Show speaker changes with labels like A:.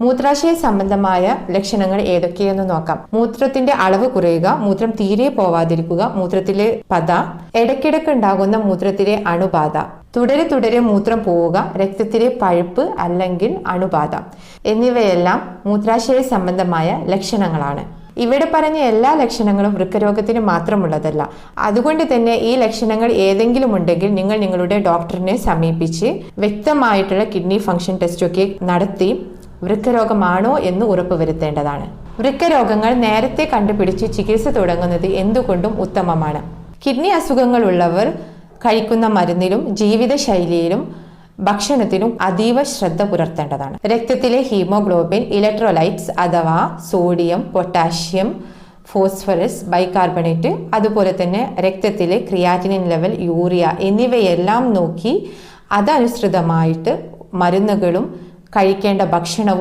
A: മൂത്രാശയ സംബന്ധമായ ലക്ഷണങ്ങൾ ഏതൊക്കെയെന്ന് നോക്കാം. മൂത്രത്തിന്റെ അളവ് കുറയുക, മൂത്രം തീരെ പോവാതിരിക്കുക, മൂത്രത്തിലെ പത, ഇടയ്ക്കിടയ്ക്ക് ഉണ്ടാകുന്ന മൂത്രത്തിലെ അണുബാധ, തുടരെ മൂത്രം പോവുക, രക്തത്തിലെ പഴുപ്പ് അല്ലെങ്കിൽ അണുബാധ എന്നിവയെല്ലാം മൂത്രാശയ സംബന്ധമായ ലക്ഷണങ്ങളാണ്. ഇവിടെ പറഞ്ഞ എല്ലാ ലക്ഷണങ്ങളും വൃക്കരോഗത്തിന് മാത്രമുള്ളതല്ല. അതുകൊണ്ട് തന്നെ ഈ ലക്ഷണങ്ങൾ ഏതെങ്കിലും ഉണ്ടെങ്കിൽ നിങ്ങൾ നിങ്ങളുടെ ഡോക്ടറിനെ സമീപിച്ച് വ്യക്തമായിട്ടുള്ള കിഡ്നി ഫംഗ്ഷൻ ടെസ്റ്റൊക്കെ നടത്തി വൃക്കരോഗമാണോ എന്ന് ഉറപ്പുവരുത്തേണ്ടതാണ്. വൃക്കരോഗങ്ങൾ നേരത്തെ കണ്ടുപിടിച്ച് ചികിത്സ തുടങ്ങുന്നത് എന്തുകൊണ്ടും ഉത്തമമാണ്. കിഡ്നി അസുഖങ്ങളുള്ളവർ കഴിക്കുന്ന മരുന്നിലും ജീവിതശൈലിയിലും ഭക്ഷണത്തിലും അതീവ ശ്രദ്ധ പുലർത്തേണ്ടതാണ്. രക്തത്തിലെ ഹീമോഗ്ലോബിൻ, ഇലക്ട്രോലൈറ്റ്സ് അഥവാ സോഡിയം, പൊട്ടാഷ്യം, ഫോസ്ഫറസ്, ബൈകാർബണേറ്റ്, അതുപോലെ തന്നെ രക്തത്തിലെ ക്രിയാറ്റിനിൻ ലെവൽ, യൂറിയ എന്നിവയെല്ലാം നോക്കി അതനുസൃതമായിട്ട് മരുന്നുകളും കഴിക്കേണ്ട ഭക്ഷണവും